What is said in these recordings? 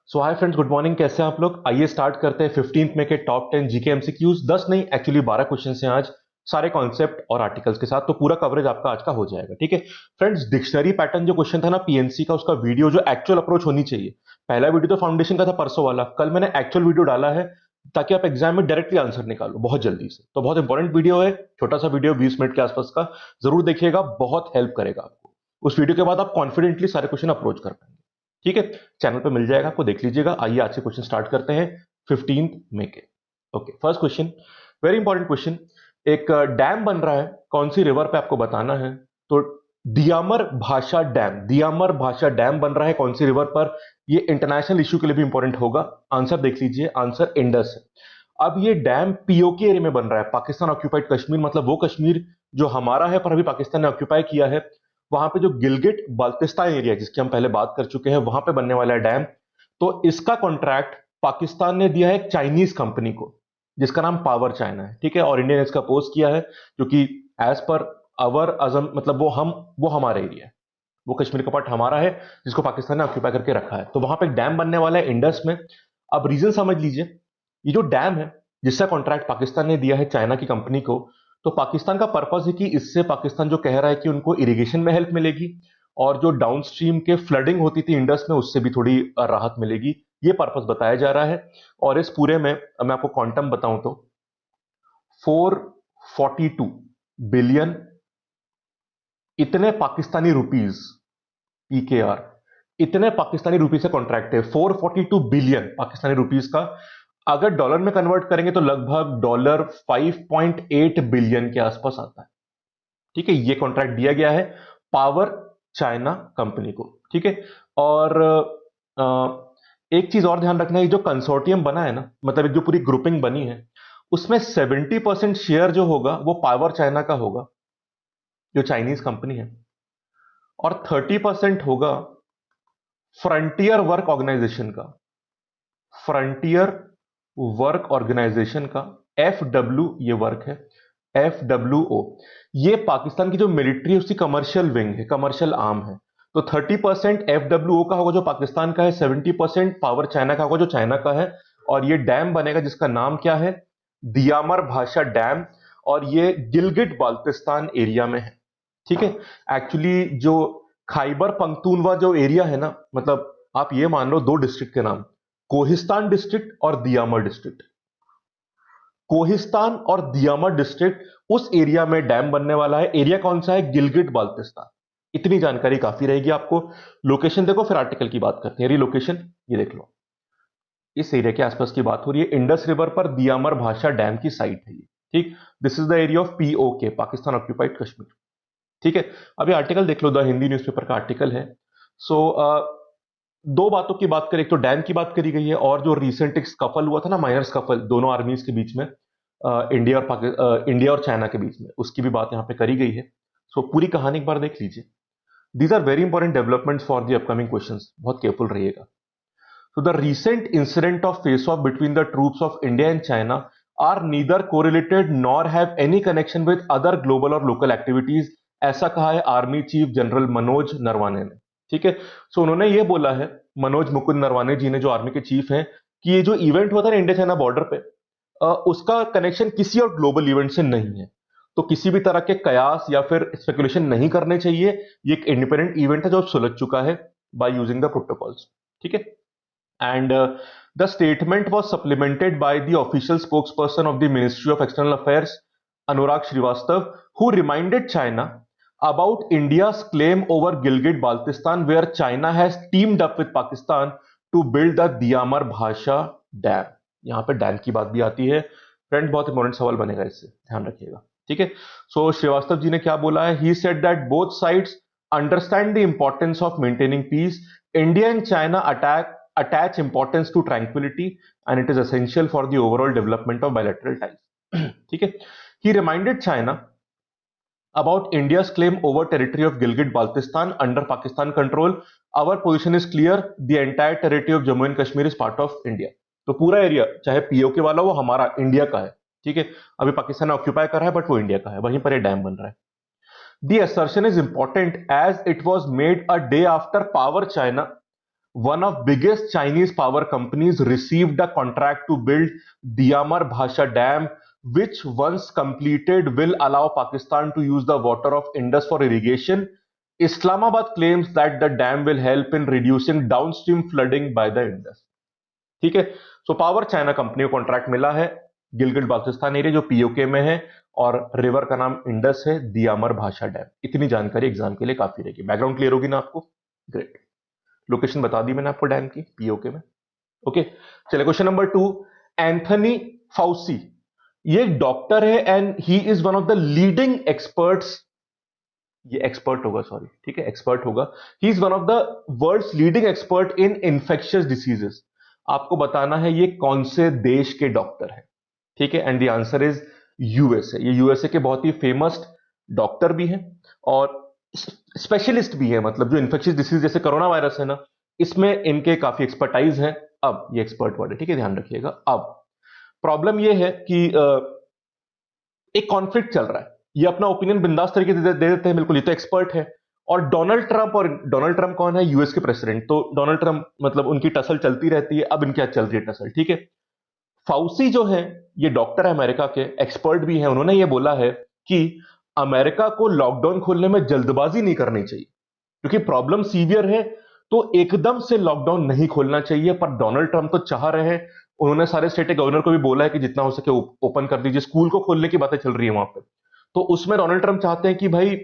सो hi friends, good morning. कैसे हैं आप लोग? आइए स्टार्ट करते हैं 15th में के टॉप 10 जीके एमसीक्यूज। 10 नहीं, एक्चुअली 12 क्वेश्चन हैं आज, सारे कॉन्सेप्ट और आर्टिकल्स के साथ। तो पूरा कवरेज आपका आज का हो जाएगा, ठीक है फ्रेंड्स। डिक्शनरी पैटर्न जो क्वेश्चन था ना पीएनसी का, उसका वीडियो जो एक्चुअल अप्रोच होनी चाहिए। पहला वीडियो तो फाउंडेशन का था परसों वाला, कल मैंने एक्चुअल वीडियो डाला है ताकि आप एग्जाम में डायरेक्टली आंसर निकालो बहुत जल्दी से। तो बहुत इंपॉर्टेंट वीडियो है, छोटा सा वीडियो 20 मिनट के आसपास का, जरूर देखिएगा, बहुत हेल्प करेगा आपको। उस वीडियो के बाद आप कॉन्फिडेंटली सारे क्वेश्चन अप्रोच कर पाएंगे, ठीक है। चैनल पे मिल जाएगा, आपको देख लीजिएगा। आइए आज से क्वेश्चन स्टार्ट करते हैं 15th में के। Okay, first question, very important question. एक डैम बन रहा है, कौन सी रिवर पे आपको बताना है। तो दियामर भाषा डैम, दियामर भाषा डैम बन रहा है कौन सी रिवर पर। ये इंटरनेशनल इश्यू के लिए भी इंपॉर्टेंट होगा। आंसर देख लीजिए, आंसर इंडस है। अब ये डैम पीओके एरिया में बन रहा है, पाकिस्तान ऑक्यूपाइड कश्मीर, मतलब वो कश्मीर जो हमारा है पर अभी पाकिस्तान ने ऑक्यूपाई किया है। वहां पे जो गिलगिट बाल्टिस्तान एरिया जिसकी हम पहले बात कर चुके हैं, वहां पे बनने वाला है डैम। तो इसका कॉन्ट्रैक्ट पाकिस्तान ने दिया है एक चाइनीज कंपनी को जिसका नाम पावर चाइना है, ठीक है। और इंडिया ने इसका अपोज किया है क्योंकि एज पर अवर अजम, मतलब वो हमारा एरिया है, वो कश्मीर का पार्ट हमारा है जिसको पाकिस्तान ने ऑक्यूपाई करके रखा है। तो वहां पे एक डैम बनने वाला है इंडस में। अब रीजन समझ लीजिए, ये जो डैम है जिसका कॉन्ट्रैक्ट पाकिस्तान ने दिया है चाइना की कंपनी को, तो पाकिस्तान का पर्पस है कि इससे पाकिस्तान जो कह रहा है कि उनको इरिगेशन में हेल्प मिलेगी और जो डाउनस्ट्रीम के फ्लडिंग होती थी इंडस में उससे भी थोड़ी राहत मिलेगी, ये पर्पस बताया जा रहा है। और इस पूरे में मैं आपको क्वांटम बताऊं तो 442 बिलियन, इतने पाकिस्तानी रुपीज, पीकेआर, इतने पाकिस्तानी रुपीज से कॉन्ट्रैक्ट है 442 बिलियन पाकिस्तानी रुपीज का। अगर डॉलर में कन्वर्ट करेंगे तो लगभग डॉलर 5.8 बिलियन के आसपास आता है, ठीक है। ये कॉन्ट्रैक्ट दिया गया है पावर चाइना कंपनी को, ठीक है। और एक चीज और ध्यान रखना है, जो कंसोर्टियम बना है ना, मतलब एक जो पूरी ग्रुपिंग बनी है, उसमें 70% शेयर जो होगा वो पावर चाइना का होगा, जो चाइनीज कंपनी है। और 30% होगा फ्रंटियर वर्क ऑर्गेनाइजेशन का, फ्रंटियर वर्क ऑर्गेनाइजेशन का। एफ डब्ल्यू ये वर्क है, एफ डब्ल्यू ओ। ये पाकिस्तान की जो मिलिट्री है उसकी कमर्शियल विंग है, कमर्शियल आर्म है। तो 30% एफ डब्ल्यू ओ का होगा जो पाकिस्तान का है, 70% पावर चाइना का होगा जो चाइना का है। और ये डैम बनेगा जिसका नाम क्या है, दियामर भाषा डैम। और ये गिलगिट बाल्टिस्तान एरिया में है, ठीक है। एक्चुअली जो खैबर पख्तूनवा जो एरिया है ना, मतलब आप ये मान लो दो डिस्ट्रिक्ट के नाम, कोहिस्तान डिस्ट्रिक्ट और दियामर डिस्ट्रिक्ट। कोहिस्तान और दियामर डिस्ट्रिक्ट, उस एरिया में डैम बनने वाला है। एरिया कौन सा है, गिलगिट बाल्टिस्तान। इतनी जानकारी काफी रहेगी आपको। लोकेशन देखो, फिर आर्टिकल की बात करते हैं। लोकेशन ये देख लो, इस एरिया के आसपास की बात हो रही है, इंडस रिवर पर दियामर भाषा डैम की साइट है ये, ठीक। This is the area of PoK, Pakistan occupied Kashmir, ठीक है। अभी आर्टिकल देख लो, द हिंदी न्यूज़पेपर का आर्टिकल है। सो दो बातों की बात करें, एक तो डैम की बात करी गई है और जो रिसेंट एक स्कफल हुआ था ना, माइनर स्कफल दोनों आर्मीज के बीच में, इंडिया और चाइना के बीच में, उसकी भी बात यहाँ पे करी गई है। सो पूरी कहानी एक बार देख लीजिए। These are very important developments for the upcoming questions, बहुत केयरफुल रहिएगा। So the recent incident of face-off between the troops of India and China are neither correlated nor have any connection with other global or local activities, ऐसा कहा है army chief general Manoj Naravane ने, ठीक है। सो उन्होंने ये बोला है, मनोज मुकुंद नरवाने जी ने, जो आर्मी के चीफ हैं, कि ये जो इवेंट हुआ था ना इंडिया चाइना बॉर्डर पे, उसका कनेक्शन किसी और ग्लोबल इवेंट से नहीं है। तो किसी भी तरह के कयास या फिर स्पेकुलेशन नहीं करने चाहिए। ये एक इंडिपेंडेंट इवेंट है जो सुलझ चुका है बाय यूजिंग द प्रोटोकॉल्स, ठीक है। And the statement was supplemented by the official spokesperson of the Ministry of External Affairs, Anurag Srivastav, who reminded China about India's claim over Gilgit-Baltistan, where China has teamed up with Pakistan to build the Diamar Bhasha Dam. यहाँ पे dam की बात भी आती है friend, बहुत important सवाल बनेगा, इससे ध्यान रखिएगा, ठीक है। सो श्रीवास्तव जी ने क्या बोला है, he said that both sides understand the importance of maintaining peace. India and China attach importance to tranquility and it is essential for the overall development of bilateral ties. ठीक है। He reminded China about India's claim over territory of Gilgit-Baltistan under Pakistan control. Our position is clear. The entire territory of Jammu and Kashmir is part of India. तो पूरा area चाहे PoK वाला वो हमारा India का है, ठीक है। अभी पाकिस्तान ऑक्यूपाई कर रहा है बट वो इंडिया का है, वहीं पर ये डैम बन रहा है। The assertion is important as it was made a day after Power China one of biggest Chinese power companies received a contract to build Diamar Bhasha Dam, which once completed will allow Pakistan to use the water of Indus for irrigation. Islamabad claims that the dam will help in reducing downstream flooding by the Indus. ठीक है, so power China company को contract मिला है Gilgit Baltistan area जो PoK में है, और river का नाम इंडस है, दियामर भाषा डैम। इतनी जानकारी एग्जाम के लिए काफी रहेगी। बैकग्राउंड क्लियर होगी ना आपको? ग्रेट। लोकेशन बता दी मैंने आपको डैम की, पीओके में। ओके, चलिए क्वेश्चन नंबर 2। एंथनी फाउसी, ये एक डॉक्टर है and he is one of the leading experts, ये एक्सपर्ट होगा, सॉरी, ठीक है, एक्सपर्ट होगा। He is one of the world's leading expert in infectious diseases. आपको बताना है ये कौन से देश के डॉक्टर हैं, ठीक है, and the answer is USA. ये यूएसए के बहुत ही फेमस डॉक्टर भी हैं और स्पेशलिस्ट भी है, मतलब जो इन्फेक्शियस डिसीज जैसे कोरोना वायरस है ना, इसमें इनके काफी एक्सपर्टाइज है। अब ये एक्सपर्ट वर्ड है, ठीक है, ध्यान रखिएगा। अब प्रॉब्लम ये है कि एक कॉन्फ्लिक्ट चल रहा है, ये अपना ओपिनियन बिंदास तरीके से दे देते हैं, बिल्कुल, ये तो एक्सपर्ट है। और डोनाल्ड ट्रंप, और डोनाल्ड ट्रंप कौन है? यूएस के प्रेसिडेंट। तो डोनाल्ड ट्रंप, मतलब उनकी टसल चलती रहती है। अब इनकी चल रही है टसल, ठीक है। फाउसी जो है, ये डॉक्टर है अमेरिका के, एक्सपर्ट भी है। उन्होंने ये बोला है कि अमेरिका को लॉकडाउन खोलने में जल्दबाजी नहीं करनी चाहिए, क्योंकि प्रॉब्लम सीवियर है, तो एकदम से लॉकडाउन नहीं खोलना चाहिए। पर डोनाल्ड ट्रंप तो चाह रहे हैं, उन्होंने सारे स्टेट के गवर्नर को भी बोला है कि जितना हो सके ओपन कर दीजिए, स्कूल को खोलने की बातें चल रही है वहां पे। तो उसमें डोनाल्ड ट्रंप चाहते हैं कि भाई,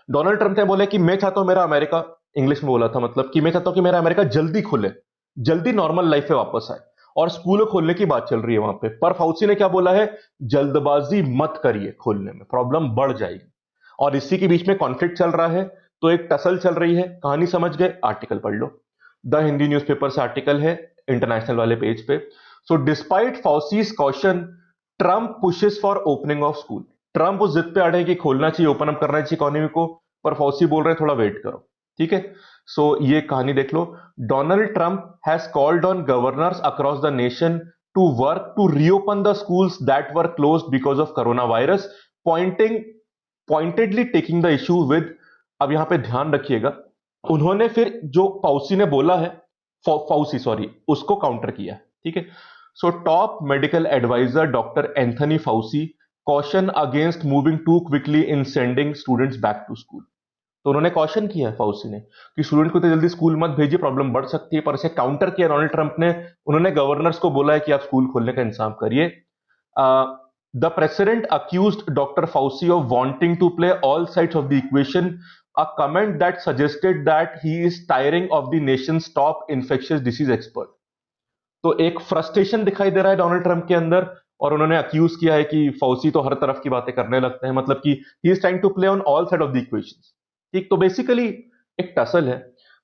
डोनाल्ड ट्रंप ने बोला कि मैं चाहता हूं मेरा अमेरिका, इंग्लिश में बोला था, मतलब कि मैं चाहता हूं कि मेरा अमेरिका जल्दी खुले, जल्दी नॉर्मल लाइफ पे वापस आए, और स्कूल खोलने की बात चल रही है वहां पे। पर फाउसी ने क्या बोला है? जल्दबाजी मत करिए, खोलने में प्रॉब्लम बढ़ जाएगी। और इसी के बीच में कॉन्फ्लिक्ट चल रहा है, तो एक टसल चल रही है। कहानी समझ गए? आर्टिकल पढ़ लो, द हिंदी न्यूज़पेपर से आर्टिकल है, इंटरनेशनल वाले पेज पे। So despite Fauci's caution, Trump pushes for opening of school. Trump उस जिद पे अड़े कि खोलना चाहिए, ओपन अप करना चाहिए इकोनॉमी को, पर फौसी बोल रहे हैं थोड़ा वेट करो, ठीक है। सो ये कहानी देख लो। Donald Trump has called on governors across the nation to work to reopen the schools that were closed because of corona virus, pointedly taking the issue with, अब यहां पे ध्यान रखिएगा, उन्होंने फिर जो फाउसी ने बोला है, फाउसी सॉरी, उसको काउंटर किया, ठीक है। So top medical adviser Doctor Anthony Fauci caution against moving too quickly in sending students back to school. तो उन्होंने कॉशन किया है फाउसी ने कि स्टूडेंट को तो जल्दी स्कूल मत भेजिए, प्रॉब्लम बढ़ सकती है। पर इसे काउंटर किया डोनाल्ड ट्रंप ने, उन्होंने गवर्नर्स को बोला है कि आप स्कूल खोलने का इंतजाम करिए। The president accused Doctor Fauci of wanting to play all sides of the equation, a comment that suggested that he is tiring of the nation's top infectious disease expert। तो एक फ्रस्ट्रेशन दिखाई दे रहा है Donald Trump के अंदर, और उन्होंने accused किया है कि फौसी तो हर तरफ की बातें करने लगते हैं, मतलब कि he is trying to play on all side of the equations, ठीक। तो बेसिकली एक टसल है।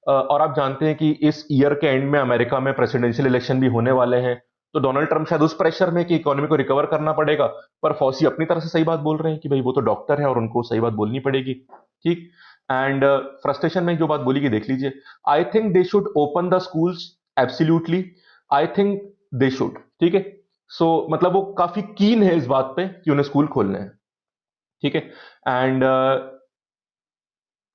और आप जानते हैं कि इस ईयर के एंड में अमेरिका में प्रेसिडेंशियल इलेक्शन भी होने वाले हैं, तो डोनाल्ड ट्रंप शायद उस प्रेशर में कि इकोनॉमी को रिकवर करना पड़ेगा, पर फौसी अपनी तरफ से सही बात बोल रहे हैं कि भाई वो तो डॉक्टर है और उनको सही बात बोलनी पड़ेगी, ठीक। एंड फ्रस्ट्रेशन में जो बात बोली कि देख लीजिए, I think they should open the schools, absolutely, I think they should, ठीक है। सो मतलब वो काफी कीन है इस बात पे कि उन्हें स्कूल खोलने हैं, ठीक है। एंड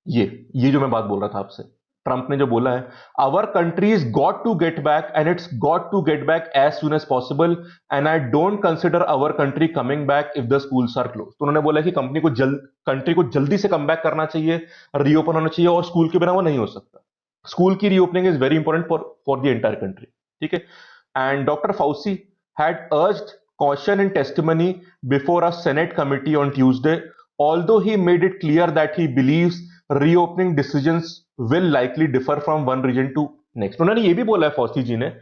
ये जो मैं बात बोल रहा था आपसे, ट्रंप ने जो बोला है, our country is got to get back and it's got to get back as soon as possible, and I don't consider our country coming back if the schools are close. तो उन्होंने बोला कि country को जल्दी से come back करना चाहिए, reopen होना चाहिए, और स्कूल के बिना वो नहीं हो सकता। स्कूल की reopening is very important for the entire country, ठीक है। And doctor Fauci had urged caution in testimony before a Senate committee on Tuesday, although he made it clear that he believes reopening decisions will likely differ from one region to next। उन्होंने ये भी बोला है फौसी जी ने,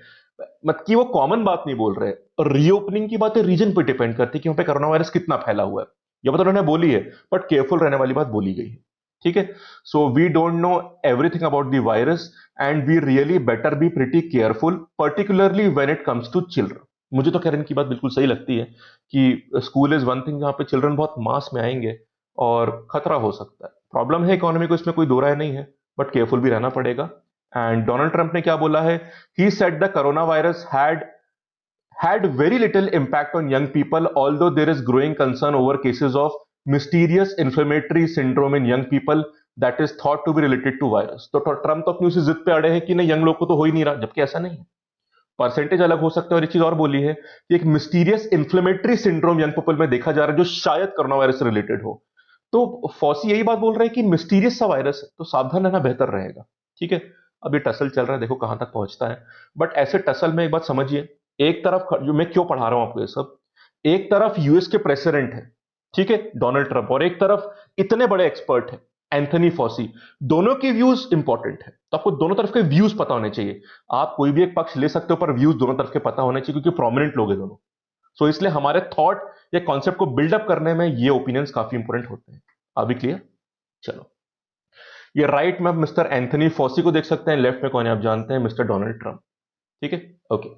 मत कि वो common बात नहीं बोल रहे, रीओपनिंग की बातें रीजन पे डिपेंड करती है कि वहां पे कोरोना वायरस कितना फैला हुआ है। ये बात उन्होंने बोली है, बट केयरफुल रहने वाली बात बोली गई है, ठीक है। So we don't know everything about the virus and we really better be pretty careful, particularly when it comes to children. मुझे तो कैरन की बात बिल्कुल सही लगती है कि स्कूल इज वन थिंग जहां पे चिल्ड्रन बहुत मास में आएंगे और खतरा हो सकता है। प्रॉब्लम है इकोनॉमी को, इसमें कोई दो राय नहीं है, बट केयरफुल भी रहना पड़ेगा। एंड डोनाल्ड ट्रंप ने क्या बोला है? He said the corona virus had very little impact on young people, although there is growing concern over cases of mysterious inflammatory syndrome in young people that is thought to be related to virus. तो Trump तो अपनी उसी जिद पे अड़े हैं कि नहीं, यंग लोग को तो हो ही नहीं रहा, जबकि ऐसा नहीं है। परसेंटेज अलग हो सकते हैं। और एक चीज और बोली है कि एक mysterious inflammatory syndrome young people में देखा जा रहा है, जो शायद कोरोना वायरस से रिलेटेड हो। तो फॉसी यही बात बोल रहे हैं कि मिस्टीरियस सा वायरस है, तो सावधान रहना बेहतर रहेगा। ठीक है, अब ये टसल चल रहा है, देखो कहां तक पहुंचता है। बट ऐसे टसल में एक बात समझिए, एक तरफ जो मैं क्यों पढ़ा रहा हूं आपको ये सब, एक तरफ यूएस के प्रेसिडेंट है, ठीक है, डोनाल्ड ट्रंप, और एक तरफ इतने बड़े एक्सपर्ट है एंथनी फॉसी। दोनों के व्यूज इंपॉर्टेंट है, तो आपको दोनों तरफ के व्यूज पता होने चाहिए। आप कोई भी एक पक्ष ले सकते हो, पर व्यूज दोनों तरफ के पता होने चाहिए, क्योंकि प्रोमिनेंट लोग हैं दोनों। सो इसलिए हमारे थॉट या कॉन्सेप्ट को बिल्डअप करने में ये ओपिनियंस काफी इंपॉर्टेंट होते हैं। अभी क्लियर? चलो, ये राइट में आप मिस्टर एंथनी फॉसी को देख सकते हैं, लेफ्ट में कौन है आप जानते हैं, मिस्टर डोनाल्ड ट्रंप। ठीक है, ओके।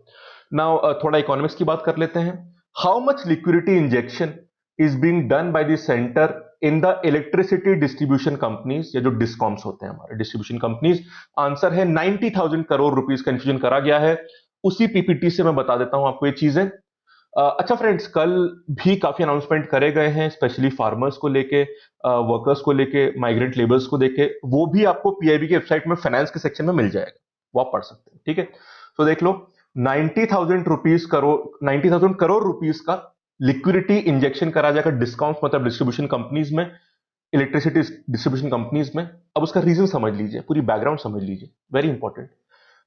नाउ थोड़ा इकोनॉमिक्स की बात कर लेते हैं। How much liquidity injection is being done by the centre in the electricity distribution companies, या जो डिस्कॉम्स होते हैं हमारे डिस्ट्रीब्यूशन कंपनीज? आंसर है 90,000 करोड़ रुपीस। कंफ्यूजन करा गया है, उसी पीपीटी से मैं बता देता हूं आपको ये चीजें। अच्छा फ्रेंड्स, कल भी काफी अनाउंसमेंट करे गए हैं, स्पेशली फार्मर्स को लेके, वर्कर्स को लेके, माइग्रेंट लेबर्स को लेके। वो भी आपको पीआईबी की वेबसाइट में फाइनेंस के सेक्शन में मिल जाएगा, वो आप पढ़ सकते हैं। ठीक है, तो देख लो, 90,000 करोड़ रुपीस का लिक्विडिटी इंजेक्शन करा जाएगा डिस्काउंट, मतलब डिस्ट्रीब्यूशन कंपनीज में, इलेक्ट्रिसिटी डिस्ट्रीब्यूशन कंपनीज में। अब उसका रीजन समझ लीजिए, पूरी बैकग्राउंड समझ लीजिए, very important.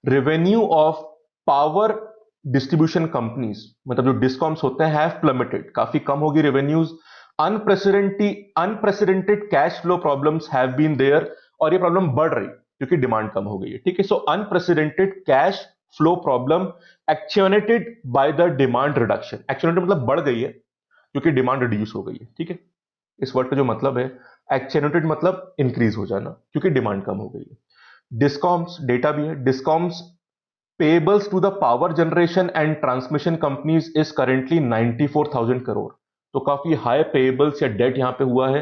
Revenue of power distribution companies, मतलब जो डिस्कॉम्स होते हैं, हैव प्लमेटेड, काफी कम होगी revenues. Unprecedented cash flow problems have been there, और ये प्रॉब्लम बढ़ रही क्योंकि डिमांड कम हो गई है। ठीक है, so unprecedented cash flow problem accentuated by the demand reduction. Accentuated मतलब बढ़ गई है क्योंकि डिमांड रिड्यूस हो गई है। ठीक है, इस वर्ड का जो मतलब है, एक्चुएनेटेड मतलब इंक्रीज हो जाना, क्योंकि डिमांड कम हो गई है। डिस्कॉम्स, डेटा भी है, discoms payables to the power generation and transmission companies is currently 94,000 crore. तो काफी हाई पेबल्स या डेट यहां पे हुआ है।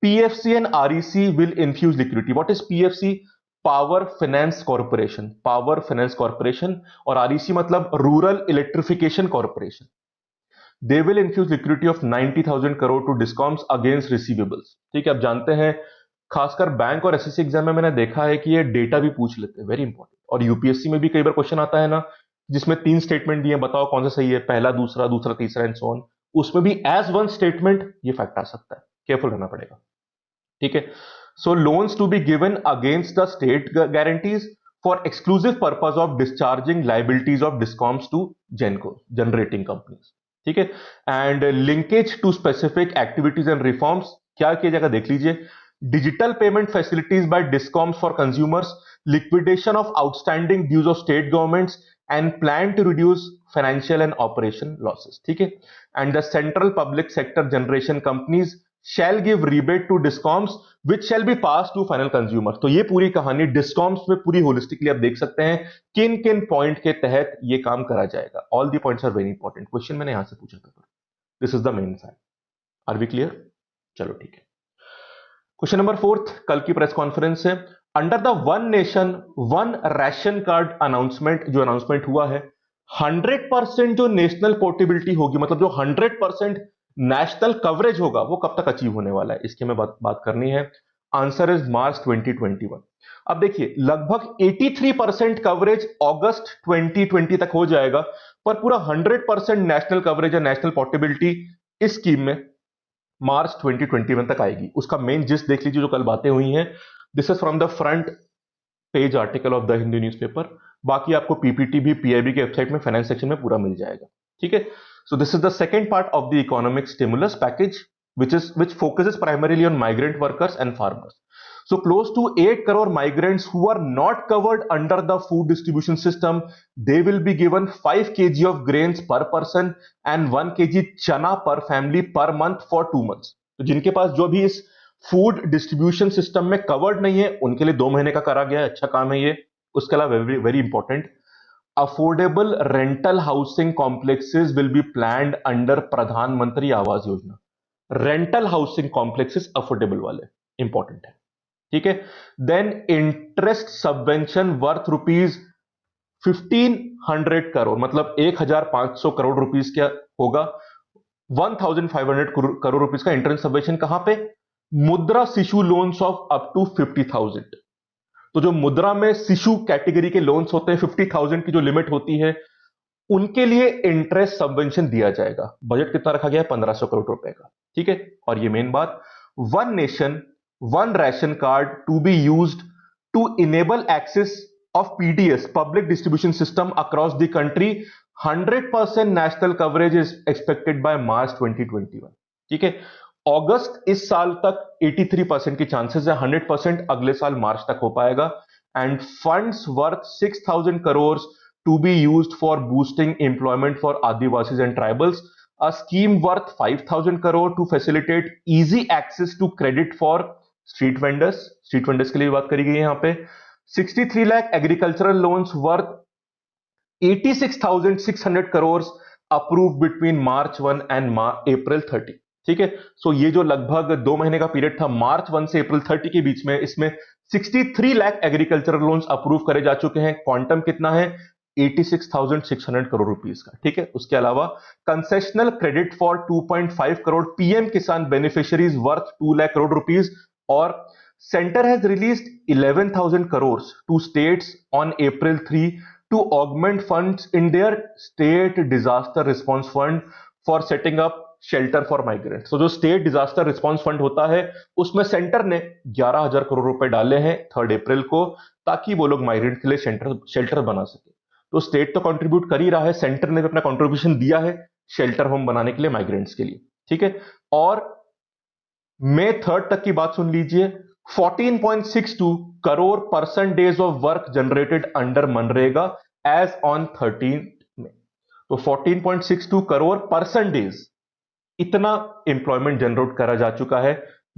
PFC and REC will infuse liquidity. What is PFC? Power finance corporation, power finance corporation. और आरईसी मतलब rural electrification corporation. They will infuse liquidity of 90,000 crore to discoms against receivables. ठीक है, आप जानते हैं खासकर बैंक और एसएससी एग्जाम में मैंने देखा है कि ये डेटा भी पूछ लेते हैं, वेरी इंपॉर्टेंट। और यूपीएससी में भी कई बार क्वेश्चन आता है ना, जिसमें 3 स्टेटमेंट दिए, बताओ कौन सा सही है, पहला, दूसरा, दूसरा तीसरा, एंड सो ऑन। उसमें भी एज वन स्टेटमेंट ये फैक्ट आ सकता है, केयरफुल रहना पड़ेगा। ठीक है, so loans to be given against the state guarantees for exclusive purpose of discharging liabilities of discoms to genco, generating companies. ठीक है, and linkage to specific activities and reforms, क्या किया जाएगा देख लीजिए। Digital payment facilities by discoms for consumers, liquidation of outstanding dues of state governments, and plan to reduce financial and operation losses. ठीक है, and the central public sector generation companies shall give rebate to discoms which shall be passed to final consumers। तो ये पूरी कहानी discoms में पूरी holistically आप देख सकते हैं किन किन पॉइंट के तहत ये काम करा जाएगा। All the points are very important, question मैंने यहां से पूछा था, this is the main fact. Are we clear? चलो ठीक है। क्वेश्चन नंबर 4, कल की प्रेस कॉन्फ्रेंस है। Under the one nation one ration card announcement, जो अनाउंसमेंट हुआ है, 100% जो नेशनल पोर्टेबिलिटी होगी, मतलब जो 100% नेशनल कवरेज होगा, वो कब तक अचीव होने वाला है, इसकी हमें बात करनी है। आंसर इज मार्च 2021। अब देखिए, लगभग 83% कवरेज अगस्त 2020 तक हो जाएगा, पर पूरा 100% नेशनल कवरेज या नेशनल पोर्टेबिलिटी इस स्कीम में मार्च 2021 तक आएगी। उसका मेन जिस्ट देख लीजिए, जो कल बातें हुई हैं। This is from the front page article of the Hindu newspaper. बाकी आपको पीपीटी भी पीआईबी के वेबसाइट में फाइनेंस सेक्शन में पूरा मिल जाएगा। ठीक है, so this is the second part of the economic stimulus package which focuses primarily on migrant workers and farmers. So close to 8 crore migrants who are not covered under the food distribution system, they will be given 5 kg of grains per person and 1 kg chana per family per month for 2 months. तो जिनके पास जो भी इस food distribution system में covered नहीं है, उनके लिए 2 महीने का करा गया है, अच्छा काम है ये। उसके अलावा very important, affordable rental housing complexes will be planned under Pradhan Mantri Awas Yojana. Rental housing complexes affordable वाले, इंपॉर्टेंट है। ठीक है, then interest subvention worth rupees 1500 crore, मतलब 1500 करोड़ रुपीस क्या होगा, 1500 करोड़ रुपीस का इंटरेस्ट सबवेंशन कहां पे, मुद्रा शिशु लोन्स ऑफ अप टू 50,000। तो जो मुद्रा में शिशु कैटेगरी के लोन्स होते हैं, 50,000 की जो लिमिट होती है, उनके लिए इंटरेस्ट सबवेंशन दिया जाएगा। बजट कितना रखा गया है? 1500 करोड़ रुपए का। ठीक है। और ये मेन बात, one nation one ration card to be used to enable access of PDS, public distribution system, across the country. 100% national coverage is expected by March 2021। ठीक है। अगस्त इस साल तक 83% की चांसेस है, 100% अगले साल मार्च तक हो पाएगा। End funds worth 6,000 crore to be used for boosting employment for Adivasis and tribals. A scheme worth 5,000 crore to facilitate easy access to credit for street vendors. Street vendors के लिए बात करी गई है यहाँ पे। 63 lakh agricultural loans worth 86,600 crores approved between March 1 and April 30। ठीक है। सो ये जो लगभग 2 महीने का पीरियड था, मार्च 1 से अप्रैल 30 के बीच में, इसमें 63 लाख एग्रीकल्चरल लोन्स अप्रूव करे जा चुके हैं। क्वांटम कितना है? 86,600 करोड़ रुपीस का। ठीक है। उसके अलावा concessional credit for 2.5 crore PM Kisan beneficiaries worth 2 lakh crore rupees. और centre has released 11,000 crore to states on April 3 to augment funds in their state disaster response fund for setting up shelter for migrants। तो जो स्टेट डिजास्टर रिस्पांस फंड होता है, उसमें centre ने 11,000 करोड़ रुपए डाले हैं 3 अप्रैल को, ताकि वो लोग माइग्रेंट के लिए शेल्टर बना सके। तो स्टेट तो कंट्रीब्यूट कर ही रहा है, सेंटर ने भी अपना कंट्रीब्यूशन दिया है शेल्टर होम बनाने के लिए माइग्रेंट्स के लिए। ठीक है। और मई 3 तक की बात सुन लीजिए। 14.62 crore person days of work generated under MNREGA as on 13 में। तो 14.62 करोड़ पर्सन डेज, इतना एम्प्लॉयमेंट जनरेट करा जा चुका है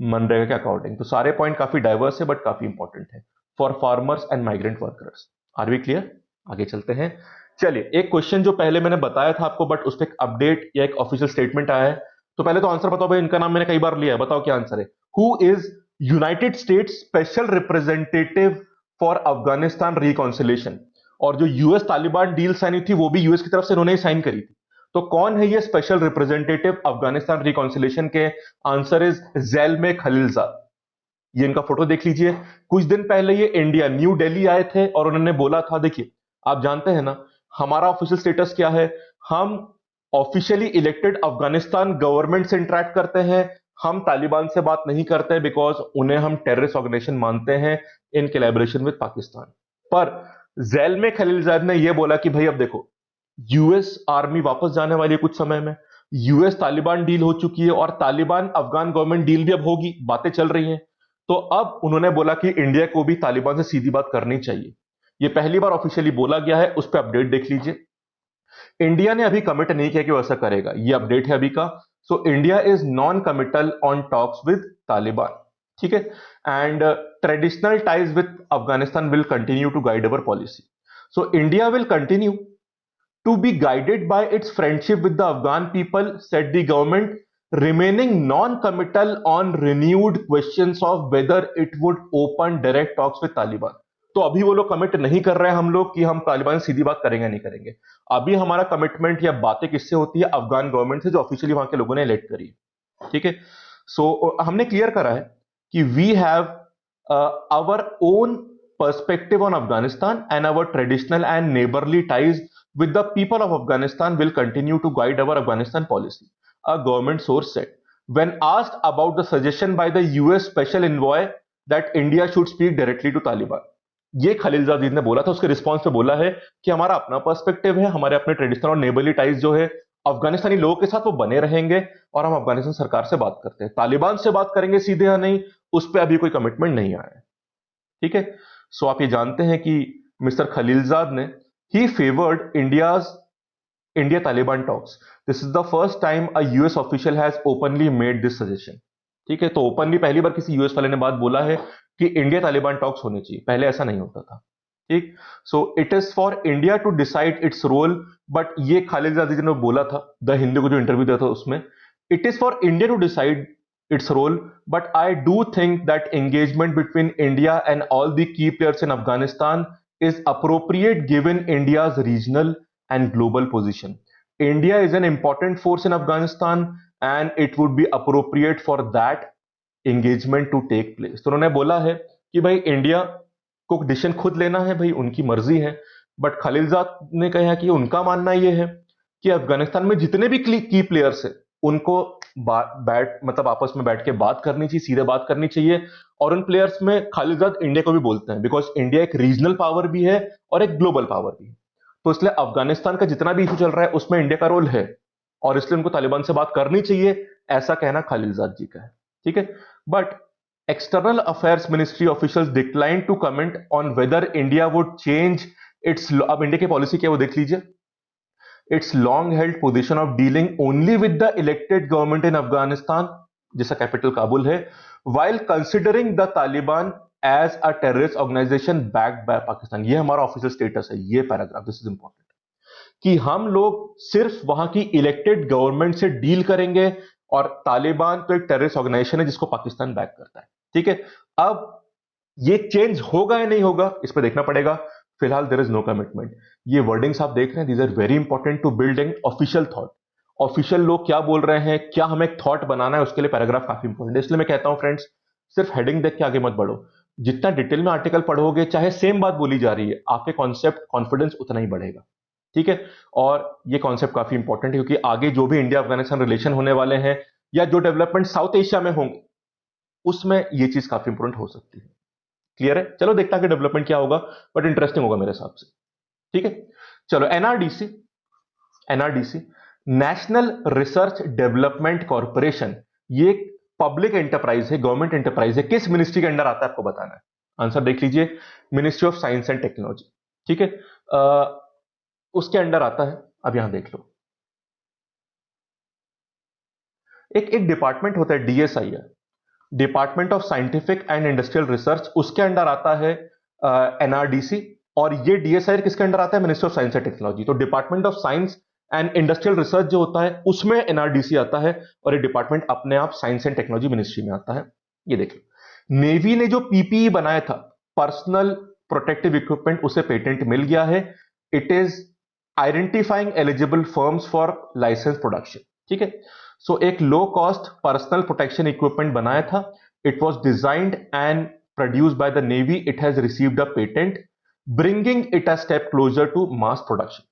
मनरेगा के अकॉर्डिंग। तो सारे पॉइंट काफी डाइवर्स है बट काफी इंपॉर्टेंट है for farmers and migrant workers. Are we clear? आगे चलते हैं। चलिए, एक क्वेश्चन जो पहले मैंने बताया था आपको, बट उस पर एक अपडेट या एक ऑफिशियल स्टेटमेंट आया है। तो पहले तो आंसर बताओ भाई, इनका नाम मैंने कई बार लिया है, बताओ क्या आंसर है। Who is United states special representative for Afghanistan reconciliation? और जो यूएस तालिबान डील साइन हुई थी, वो भी यूएस की तरफ से उन्होंने साइन करी थी। तो कौन है ये स्पेशल रिप्रेजेंटेटिव अफगानिस्तान रिकॉन्सिलेशन के? Answer is Zalmay Khalilzad. ये इनका फोटो देख लीजिए। कुछ दिन पहले ये इंडिया न्यू दिल्ली आए थे और उन्होंने बोला था, देखिए आप जानते हैं ना हमारा ऑफिशियल स्टेटस क्या है, हम ऑफिशियली इलेक्टेड अफगानिस्तान गवर्नमेंट से इंटरेक्ट करते हैं, हम तालिबान से बात नहीं करते बिकॉज उन्हें हम टेररिस्ट ऑर्गेनाइजेशन मानते हैं इन कोलैबोरेशन विद पाकिस्तान। पर ज़ैल्मे खलीलजाद ने यह बोला कि भाई अब देखो, यूएस आर्मी वापस जाने वाली है कुछ समय में, यूएस तालिबान डील हो चुकी है और तालिबान अफगान गवर्नमेंट डील भी अब होगी, बातें चल रही हैं। तो अब उन्होंने बोला कि इंडिया को भी तालिबान से सीधी बात करनी चाहिए। ये पहली बार ऑफिशियली बोला गया है, उस पर अपडेट देख लीजिए। इंडिया ने अभी कमिट नहीं किया कि वो ऐसा करेगा, ये अपडेट है अभी का। So India is non committal on talks with Taliban. ठीक है। And traditional ties with Afghanistan will continue to guide our policy. So India will continue to be guided by its friendship with the Afghan people, said the government, remaining non-committal on renewed questions of whether it would open direct talks with Taliban। तो अभी वो लोग commit नहीं कर रहे हैं हम लोग कि हम तालिबान से सीधी बात करेंगे नहीं करेंगे। अभी हमारा कमिटमेंट या बातें किससे होती है? अफगान गवर्नमेंट से, जो ऑफिशियली वहां के लोगों ने इलेक्ट करी है। ठीक है। सो हमने क्लियर करा है कि we have our own perspective on Afghanistan, and our traditional and neighborly ties with the people of Afghanistan will continue to guide our Afghanistan policy, a government source said. When asked about the suggestion by the US special envoy that India should speak directly to Taliban, ये खलीलजाद ने बोला था, उसके response पे बोला है कि हमारा अपना पर्सपेक्टिव है, हमारे अपने ट्रेडिशनल और नेबरली टाइज जो है अफगानिस्तानी लोगों के साथ वो बने रहेंगे, और हम अफगानिस्तान सरकार से बात करते हैं। तालिबान से बात करेंगे सीधे या नहीं, उस पर अभी कोई कमिटमेंट नहीं आया है। ठीक है। सो आप ये जानते हैं कि मिस्टर खलीलजाद ने ही favoured India Taliban talks. This is the first time a US official has openly made this suggestion. ठीक है। तो ओपनली पहली बार किसी यूएस वाले ने बात बोला है कि इंडिया तालिबान टॉक्स होने चाहिए, पहले ऐसा नहीं होता था। ठीक। So it is for India to decide its role, but ये खालिद जी ने बोला था द हिंदू को जो इंटरव्यू दिया था उसमें, it is for India to decide its role, but I do think that engagement between India and all the key players in Afghanistan is appropriate given India's regional and global position. India is an important force in Afghanistan and it would be appropriate for that engagement to take place. तो उन्होंने बोला है कि भाई India को decision खुद लेना है, भाई उनकी मर्जी है। बट खलीलजाद ने कहा कि उनका मानना यह है कि अफगानिस्तान में जितने भी की प्लेयर्स है उनको बैठ मतलब आपस में बैठ के बात करनी चाहिए, सीधे बात करनी चाहिए। और उन प्लेयर्स में खालिदाद इंडिया को भी बोलते हैं, बिकॉज इंडिया एक रीजनल पावर भी है और एक ग्लोबल पावर भी है। तो इसलिए अफगानिस्तान का जितना भी इशू चल रहा है उसमें इंडिया का रोल है, और इसलिए उनको तालिबान से बात करनी चाहिए, ऐसा कहना खालिलजाद जी का है। ठीक है, but external affairs ministry officials decline to comment on whether India would change its. अब इंडिया की पॉलिसी क्या है वो देख लीजिए। its long held position of dealing only with the elected government in Afghanistan, जिसका कैपिटल काबुल है, while considering the Taliban as a terrorist organization backed by Pakistan। ये हमारा ऑफिशियल स्टेटस है, ये पैराग्राफ, दिस इज इंपॉर्टेंट, कि हम लोग सिर्फ वहां की इलेक्टेड गवर्नमेंट से डील करेंगे, और तालिबान तो एक टेररिस्ट ऑर्गेनाइजेशन है जिसको पाकिस्तान बैक करता है। ठीक है, अब ये चेंज होगा या नहीं होगा इस पर देखना पड़ेगा। फिलहाल देयर इज नो कमिटमेंट। ये वर्डिंग्स आप देख रहे हैं, these are very important to build an official thought. Official लोग क्या बोल रहे हैं, क्या हमें एक थॉट बनाना है, उसके लिए पैराग्राफ काफी इंपॉर्टेंट है। इसलिए मैं कहता हूं फ्रेंड्स, सिर्फ हेडिंग देख के आगे मत बढ़ो। जितना डिटेल में आर्टिकल पढ़ोगे, चाहे सेम बात बोली जा रही है, आपके कॉन्सेप्ट कॉन्फिडेंस उतना ही बढ़ेगा। ठीक है, और ये कॉन्सेप्ट काफी इंपॉर्टेंट है, क्योंकि आगे जो भी इंडिया अफगानिस्तान रिलेशन होने वाले हैं, या जो डेवलपमेंट साउथ एशिया में होंगे, उसमें ये चीज काफी इंपॉर्टेंट हो सकती है। क्लियर है? चलो देखता है कि डेवलपमेंट क्या होगा, बट इंटरेस्टिंग होगा मेरे हिसाब से। ठीक है, चलो NRDC. NRDC national research development corporation, ये पब्लिक एंटरप्राइज है, गवर्नमेंट एंटरप्राइज है। किस मिनिस्ट्री के अंडर आता है आपको बताना है। आंसर देख लीजिए, ministry of science and technology. ठीक है, उसके अंडर आता है। अब यहां देख लो, एक डिपार्टमेंट होता है DSIR, department of scientific and industrial research, उसके अंडर आता है एनआरडीसी। और ये डीएसआईआर किसके अंडर आता है, ministry of science and technology. तो department of science and industrial research जो होता है उसमें एनआरडीसी आता है, और ये डिपार्टमेंट अपने आप साइंस एंड टेक्नोलॉजी मिनिस्ट्री में आता है। ये देख लो, नेवी ने जो पीपीई बनाया था, पर्सनल प्रोटेक्टिव इक्विपमेंट, उसे पेटेंट मिल गया है। It is identifying eligible firms for licence production. ठीक है, सो एक low cost personal protection equipment बनाया था। It was designed and produced by the navy. It has received a patent, bringing it a step closer to mass production.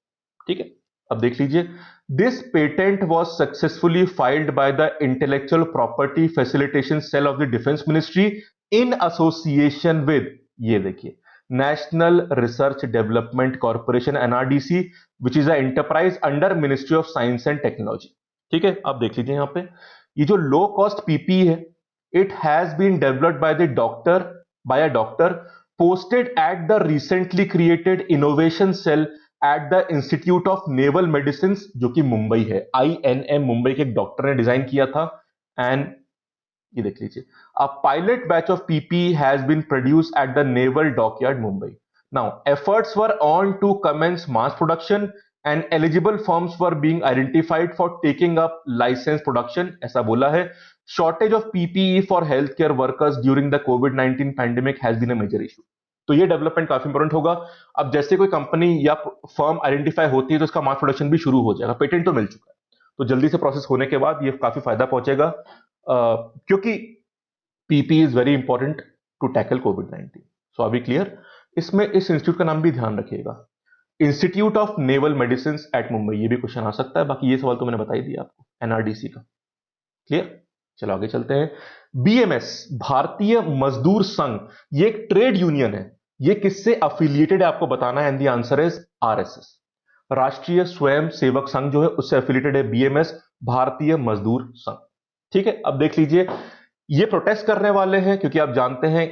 ठीक है, अब देख लीजिए, this patent was successfully filed by the intellectual property facilitation cell of the defence ministry in association with, ये देखिए, national research development corporation NRDC, which is a enterprise under ministry of science and technology. ठीक है, आप देख लीजिए यहां पे, ये जो लो कॉस्ट पीपी है, it has been developed by a doctor posted at the recently created innovation cell at the Institute of Naval Medicines, जो कि मुंबई है। INM मुंबई के एक डॉक्टर ने डिजाइन किया था। एंड ये देख लीजिए, a pilot batch of PP has been produced at the naval dockyard Mumbai. Now efforts were on to commence mass production and eligible firms were being identified for taking up licence production, ऐसा बोला है। Shortage of PPE for health care workers during the कोविड-19 pandemic has been a major issue. तो ये development काफी important होगा। अब जैसे कोई कंपनी या फर्म आइडेंटिफाई होती है तो उसका मास प्रोडक्शन भी शुरू हो जाएगा, पेटेंट तो मिल चुका है, तो जल्दी से प्रोसेस होने के बाद ये काफी फायदा पहुंचेगा, क्योंकि PP is very important to tackle कोविड-19। सो अभी क्लियर? इसमें इस इंस्टीट्यूट का नाम भी ध्यान रखिएगा, institute of naval medicine eight Mumbai. ये भी क्वेश्चन आ सकता है, बाकी ये सवाल तो मैंने बता ही दिया आपको एनआरडीसी का। क्लियर? चलो आगे चलते हैं। बीएमएस, भारतीय मजदूर संघ, ये एक ट्रेड यूनियन है। ये किससे अफिलिएटेड है आपको बताना है, and the answer is RSS, राष्ट्रीय स्वयं सेवक संघ जो है उससे अफिलिएटेड है बीएमएस, भारतीय मजदूर संघ। ठीक है, अब देख लीजिए, ये प्रोटेस्ट करने वाले हैं क्योंकि आप जानते हैं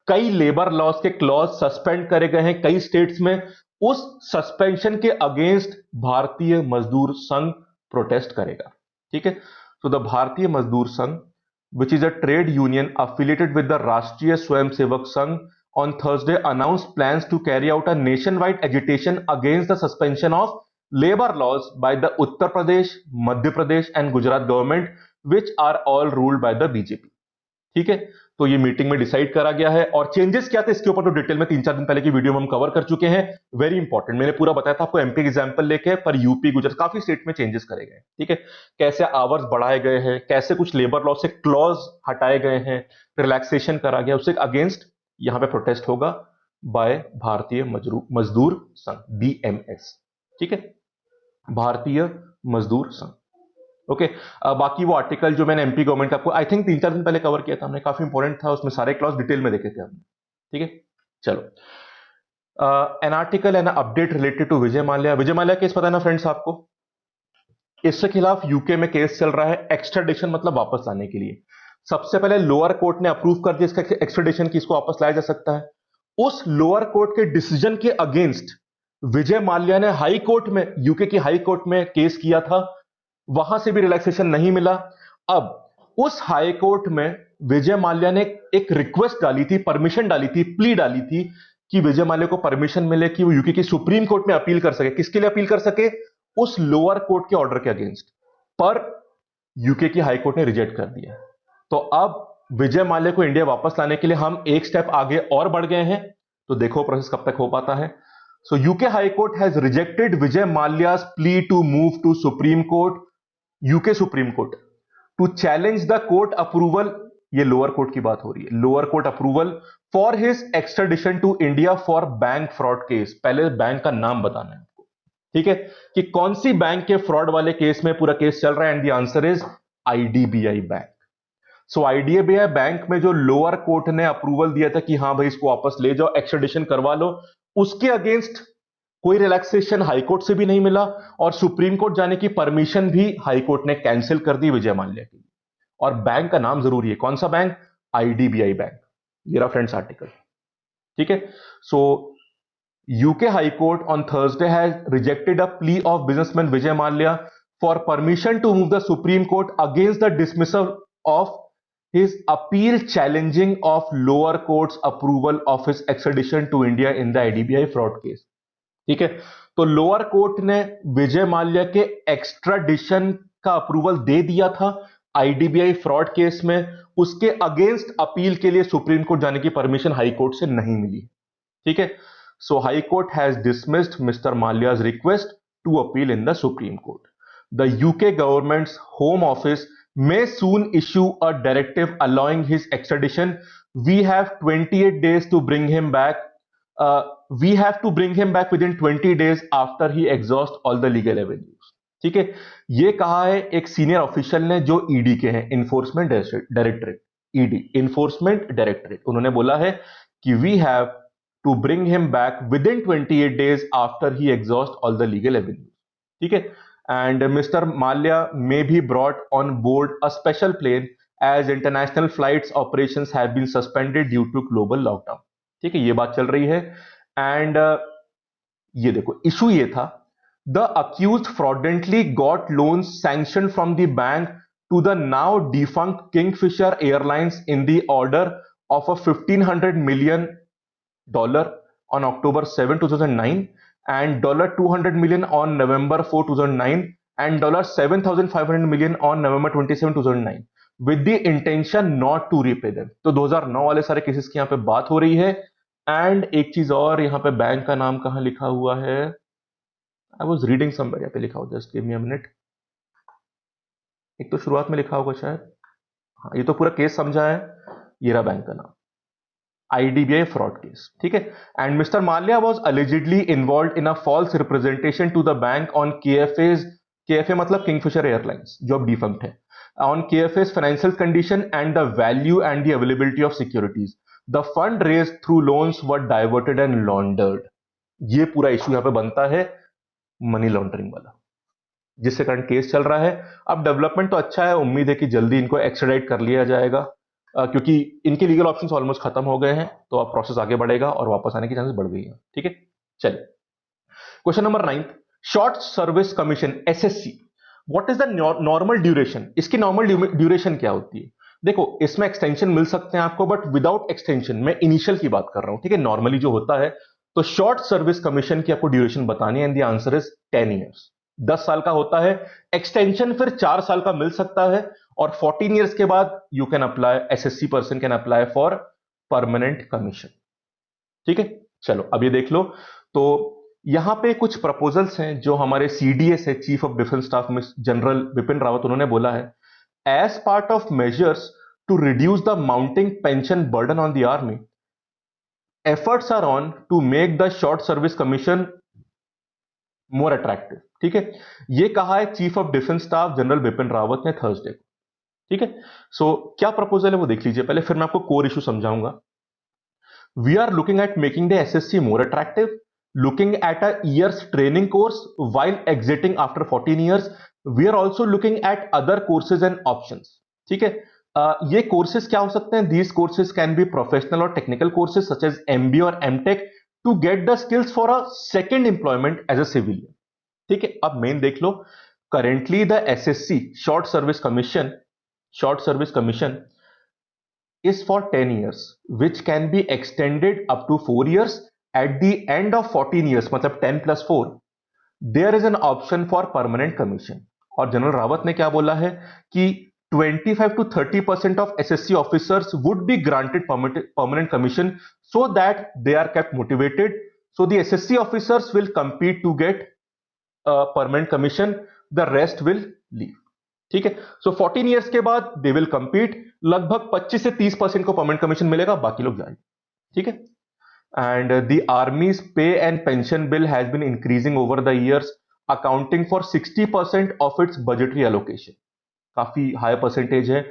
कई लेबर लॉज के क्लॉज सस्पेंड करे गए हैं कई स्टेट्स में। उस सस्पेंशन के अगेंस्ट भारतीय मजदूर संघ प्रोटेस्ट करेगा। ठीक है, so the Bharatiya Mazdoor Sangh, which is a trade union affiliated with the Rashtriya Swayamsevak Sangh, on Thursday announced plans to carry out a nationwide agitation against the suspension of labor laws by the Uttar Pradesh, Madhya Pradesh and Gujarat government, which are all ruled by the BJP. ठीक है, तो ये meeting में decide करा गया है। और changes क्या थे इसके ऊपर तो डिटेल में 3-4 दिन पहले की वीडियो में हम कवर कर चुके हैं। वेरी इंपॉर्टेंट, मैंने पूरा बताया था आपको एमपी एग्जांपल लेके, पर यूपी गुजरात काफी स्टेट में चेंजेस करे गए, ठीक है। कैसे आवर्स बढ़ाए गए हैं, कैसे कुछ लेबर लॉ से क्लॉज हटाए गए हैं, रिलैक्सेशन करा गया, उससे अगेंस्ट यहां पे प्रोटेस्ट होगा बाय भारतीय मजदूर संघ, बीएमएस, ठीक है, भारतीय मजदूर संघ। ओके, बाकी वो आर्टिकल जो मैंने एमपी गवर्नमेंट का आपको आई थिंक 3-4 दिन पहले कवर किया था हमने, काफी इंपॉर्टेंट था, उसमें सारे क्लॉज डिटेल में देखे थे हमने, ठीक है। चलो, an article an update related to Vijay Mallya. Vijay Mallya case पता है ना फ्रेंड्स आपको, इसके खिलाफ यूके में केस चल रहा है, एक्स्ट्राडिशन मतलब वापस लाने के लिए। सबसे पहले लोअर कोर्ट ने अप्रूव कर दिया इसका एक्स्ट्राडिशन की, इसको वापस लाया जा सकता है। उस लोअर कोर्ट के डिसीजन के अगेंस्ट विजय माल्या ने हाई कोर्ट में, यूके की हाई कोर्ट में केस किया था, वहां से भी रिलैक्सेशन नहीं मिला। अब उस हाई कोर्ट में विजय माल्या ने एक रिक्वेस्ट डाली थी, परमिशन डाली थी, प्ली डाली थी कि विजय माल्या को परमिशन मिले कि वो यूके की सुप्रीम कोर्ट में अपील कर सके। किसके लिए अपील कर सके? उस लोअर कोर्ट के ऑर्डर के अगेंस्ट। पर यूके की हाई कोर्ट ने रिजेक्ट कर दिया। तो अब विजय माल्या को इंडिया वापस लाने के लिए हम एक स्टेप आगे और बढ़ गए हैं। तो देखो प्रोसेस कब तक हो पाता है। So UK high court has rejected Vijay Mallya's plea to move to supreme court, UK supreme court, to challenge the court approval, ये लोअर कोर्ट की बात हो रही है, lower court approval for his extradition to India for bank fraud case. पहले bank का नाम बताना है आपको, ठीक है, कि कौन सी बैंक के फ्रॉड वाले केस में पूरा केस चल रहा है। And the answer is IDBI bank. So IDBI bank में जो लोअर कोर्ट ने अप्रूवल दिया था कि हां भाई इसको वापस ले जाओ, एक्स्ट्राडिशन करवा लो, उसके अगेंस्ट कोई रिलैक्सेशन हाईकोर्ट से भी नहीं मिला और सुप्रीम कोर्ट जाने की परमिशन भी हाईकोर्ट ने कैंसिल कर दी विजय माल्या की। और बैंक का नाम जरूरी है, कौन सा बैंक? IDBI bank. ये रहा फ्रेंड्स आर्टिकल, ठीक है। So UK high court on Thursday has rejected a plea of businessman Vijay Mallya for permission to move the supreme court against the dismissal of his appeal challenging of lower court's approval of his extradition to India in the IDBI fraud case, ठीक है। तो lower court ने विजय माल्या के extradition का approval दे दिया था IDBI fraud case में, उसके अगेंस्ट अपील के लिए सुप्रीम कोर्ट जाने की परमिशन हाई कोर्ट से नहीं मिली, ठीक है। So high court has dismissed mister Mallya's request to appeal in the supreme court. The UK government's home office may soon issue a directive allowing his extradition. We have 28 days to bring him back. We have to bring him back within 20 days after he exhausts all the legal avenues. ठीक है, ये कहा है एक senior official ने जो ED के हैं, enforcement directorate, ED enforcement directorate. उन्होंने बोला है कि we have to bring him back within 28 days after he exhaust all the legal avenues, ठीक है। And Mr. Malia may be brought on board a special plane as international flights operations have been suspended due to global lockdown, ठीक है, ये बात चल रही है। And ये देखो इशू ये था, the accused fraudulently got loans sanctioned from the bank to the now defunct Kingfisher Airlines in the order of a $1,500 million on October 7, 2009 and $200 million on November 4, 2009 and $7,500 million on November 27, 2009 with the intention not to repay them। तो 2009 वाले सारे cases की यहाँ पे बात हो रही है। एंड एक चीज और, यहाँ पे बैंक का नाम कहाँ लिखा हुआ है? आई वॉज रीडिंग समवेयर, यहाँ पे लिखा हुआ, just give me a minute. एक तो शुरुआत में लिखा होगा शायद, हाँ ये तो पूरा केस समझा है, ये रहा बैंक का नाम, IDBI fraud case, ठीक है। And mister Mallya was allegedly involved in a false representation to the bank on KFA मतलब किंगफिशर एयरलाइंस जो अब डिफंक्ट है, on KFA's financial condition and the value and the availability of securities. The fund raised through loans were diverted and laundered. ये पूरा issue यहाँ पे बनता है मनी लॉन्ड्रिंग वाला, जिससे करंट केस चल रहा है। अब डेवलपमेंट तो अच्छा है, उम्मीद है कि जल्दी इनको एक्स्ट्राडाइट कर लिया जाएगा, क्योंकि इनके लीगल ऑप्शंस ऑलमोस्ट खत्म हो गए हैं, तो अब प्रोसेस आगे बढ़ेगा और वापस आने की चांसेस बढ़ गई हैं, ठीक है। चलिए question number 9, short service commission SSC, what is the normal duration? इसकी नॉर्मल ड्यूरेशन क्या होती है? देखो इसमें एक्सटेंशन मिल सकते हैं आपको, बट विदाउट एक्सटेंशन, मैं इनिशियल की बात कर रहा हूं, ठीक है। नॉर्मली जो होता है, तो शॉर्ट सर्विस कमीशन की आपको ड्यूरेशन बतानी है, and the answer is 10 years। 10 साल का होता है, एक्सटेंशन फिर 4 साल का मिल सकता है, और 14 ईयर्स के बाद you can apply, SSC person can apply for permanent commission. ठीक है, चलो अब ये देख लो। तो यहां पे कुछ प्रपोजल्स हैं जो हमारे सीडीएस है, चीफ ऑफ डिफेंस स्टाफ में जनरल बिपिन रावत, उन्होंने बोला है, as part of measures to reduce the mounting pension burden on the army, efforts are on to make the short service commission more attractive. ठीक है, ये कहा है chief of defence staff general Bipin Rawat ने थर्सडे को। ठीक है, सो क्या प्रपोजल है वो देख लीजिए पहले, फिर मैं आपको कोर इशू समझाऊंगा। We are looking at making the SSC more attractive, looking at a year's training course while exiting after 14 years. We are also looking at other courses and options. ठीक है, ये कोर्सेज क्या हो सकते हैं? These courses can be professional और technical courses such as MBA और MTech to get the skills for a second employment as a civilian. ठीक है, अब मेन देख लो। Currently the SSC short service commission is for 10 years, which can be extended up to 4 years. At the end of 14 years, मतलब 10 plus 4, there is an option for permanent commission. और general Rawat ने क्या बोला है कि 25 to 30% of SSC officers would be granted permanent commission so that they are kept motivated. So the SSC officers will compete to get a permanent commission, the rest will leave. ठीक है, सो 14 years के बाद they will compete, लगभग 25 से 30% को permanent commission मिलेगा, बाकी लोग जाएंगे। ठीक है, and the army's pay and pension bill has been increasing over the years, accounting for 60% of its budgetary allocation. काफी हाई परसेंटेज है।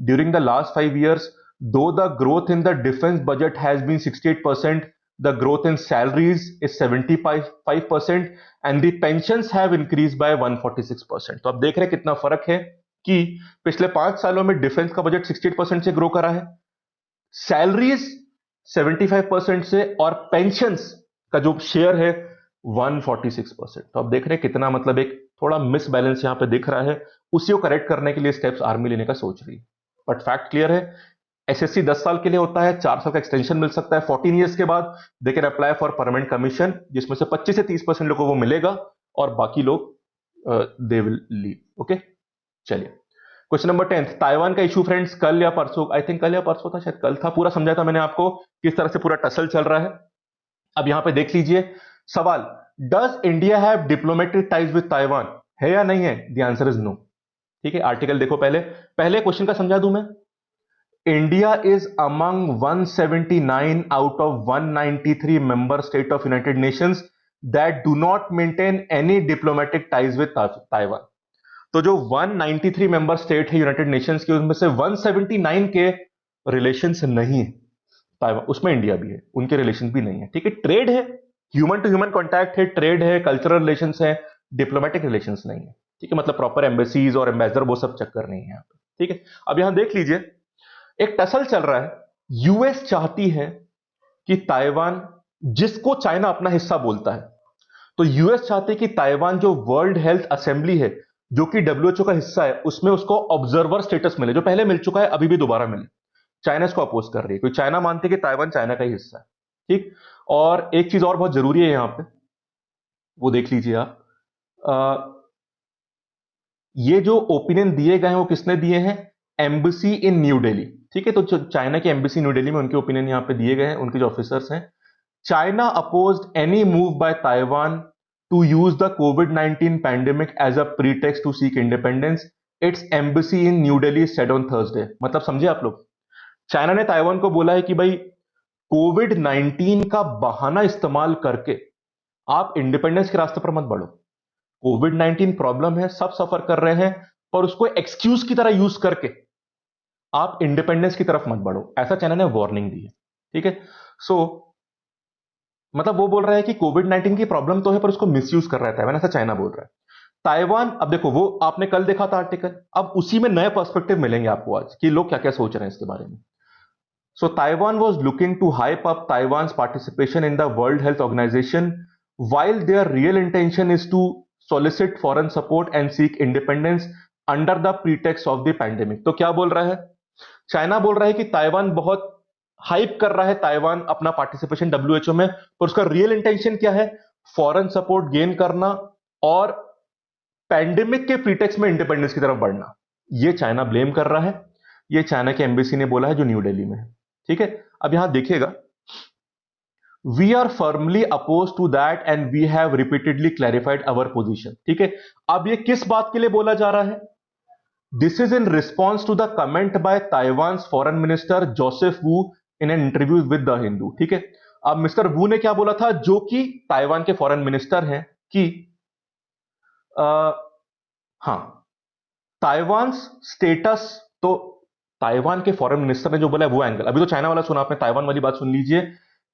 During the last 5 years, though the growth in the defence budget has been 68%, the growth in salaries is 75% and the pensions have increased by 146%। तो अब देख रहे हैं कितना फर्क है कि पिछले 5 सालों में डिफेंस का बजट 68% से ग्रो करा है, सैलरीज 75% से, और पेंशंस का जो शेयर है 146%। तो अब देख रहे हैं कितना, मतलब एक थोड़ा मिस बैलेंस यहां पे दिख रहा है, उसी को करेक्ट करने के लिए स्टेप्स आर्मी लेने का सोच रही है। बट फैक्ट क्लियर है, एसएससी 10 साल के लिए होता है, 4 साल का एक्सटेंशन मिल सकता है, 14 ईयर्स के बाद they can apply for permanent commission, जिसमें से 25 से 30% लोगों को वो मिलेगा और बाकी लोग दे विल लीव। ओके, चलिए क्वेश्चन नंबर 10, ताइवान का इशू फ्रेंड्स, कल या परसों, आई थिंक कल या परसों था, शायद कल था, पूरा समझाया था मैंने आपको किस तरह से पूरा टसल चल रहा है। अब यहां पे देख लीजिए सवाल, does India have diplomatic ties with Taiwan, है या नहीं है? The answer is no. ठीक है, आर्टिकल देखो, पहले क्वेश्चन का समझा दूं मैं। India is among 179 out of 193 member state of United Nations that do not maintain any diplomatic ties with Taiwan। तो जो 193 मेंबर स्टेट है यूनाइटेड नेशंस के, उसमें से 179 के रिलेशंस नहीं है ताइवान, उसमें इंडिया भी है, उनके रिलेशन भी नहीं है। ठीक है, ट्रेड है, ह्यूमन टू ह्यूमन कॉन्टैक्ट है, ट्रेड है, कल्चरल रिलेशंस है, डिप्लोमेटिक रिलेशंस नहीं है। ठीक है, मतलब प्रॉपर एम्बेसीज और एम्बेसडर वो सब चक्कर नहीं है यहाँ पे। ठीक है, अब यहां देख लीजिए एक टसल चल रहा है। यूएस चाहती है कि ताइवान, जिसको चाइना अपना हिस्सा बोलता है, तो यूएस चाहती है कि ताइवान जो वर्ल्ड हेल्थ असेंबली है, जो कि डब्ल्यूएचओ का हिस्सा है, उसमें उसको ऑब्जर्वर स्टेटस मिले, जो पहले मिल चुका है, अभी भी दोबारा मिले। चाइना इसको अपोज कर रही है, क्योंकि चाइना मानती है कि ताइवान चाइना का ही हिस्सा है। ठीक, और एक चीज और बहुत जरूरी है यहां पे, वो देख लीजिए आप, ये जो ओपिनियन दिए गए हैं वो किसने दिए हैं? Embassy in New Delhi. ठीक है, तो जो चाइना की एम्बेसी न्यू दिल्ली में, उनके ओपिनियन यहां पे दिए गए हैं, उनके जो ऑफिसर्स हैं। China opposed any move by Taiwan to use the कोविड-19 pandemic as a pretext to seek independence, its embassy in New Delhi said on Thursday. मतलब समझे आप लोग, चाइना ने ताइवान को बोला है कि भाई कोविड-19 का बहाना इस्तेमाल करके आप इंडिपेंडेंस के रास्ते पर मत बढ़ो। कोविड-19 प्रॉब्लम है, सब सफर कर रहे हैं, पर उसको एक्सक्यूज की तरह यूज करके आप इंडिपेंडेंस की तरफ मत बढ़ो, ऐसा चाइना ने वार्निंग दी है। ठीक है, सो मतलब वो बोल रहा है कि कोविड-19 की प्रॉब्लम तो है, पर उसको मिसयूज कर रहा है ताइवान, ऐसा चाइना बोल रहा है। ताइवान, अब देखो, वो आपने कल देखा था आर्टिकल, अब उसी में नए पर्सपेक्टिव मिलेंगे आपको आज कि लोग क्या क्या सोच रहे हैं इसके बारे में। So Taiwan was looking to hype up Taiwan's participation in the World Health Organization, while their real intention is to solicit foreign support and seek independence under the pretext of the pandemic। तो क्या बोल रहा है? China बोल रहा है कि Taiwan बहुत हाइप कर रहा है, ताइवान अपना पार्टिसिपेशन डब्ल्यूएचओ में, पर उसका रियल इंटेंशन क्या है? फॉरेन सपोर्ट गेन करना और पैंडेमिक के प्रीटेक्स्ट में इंडिपेंडेंस की तरफ बढ़ना, ये चाइना ब्लेम कर रहा है। ये चाइना के एम्बेसी ने बोला है जो न्यू दिल्ली में है। ठीक है, अब यहां देखिएगा, we are firmly oppose to that and we have repeatedly clarified our position. ठीक है, अब ये किस बात के लिए बोला जा रहा है? This is in response to the comment by Taiwan foreign minister Joseph Wu in an interview with the Hindu. ठीक है, अब मिस्टर वू ने क्या बोला था, जो कि ताइवान के फॉरेन मिनिस्टर हैं, कि आ, हाँ, ताइवान स्टेटस, तो ताइवान के फॉरेन मिनिस्टर ने जो बोला है वो एंगल, अभी तो चाइना वाला सुना आपने, ताइवान वाली बात सुन लीजिए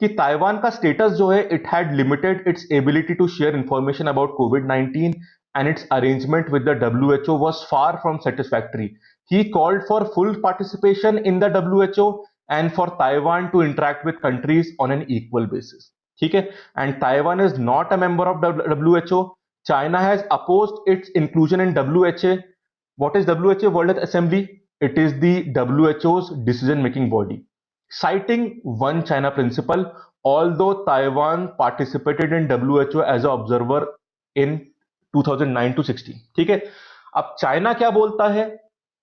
कि ताइवान का स्टेटस जो है, it had limited its ability to share information about COVID 19 and its arrangement with the WHO was far from satisfactory. He called for full participation in the WHO and for Taiwan to interact with countries on an equal basis. ठीक है, and Taiwan is not a member of WHO. China has opposed its inclusion in WHA. What is WHA? World Health Assembly. It is the WHO's decision-making body. Citing one China principle, although Taiwan participated in WHO as an observer in 2009 to 16. ठीक है, अब China क्या बोलता है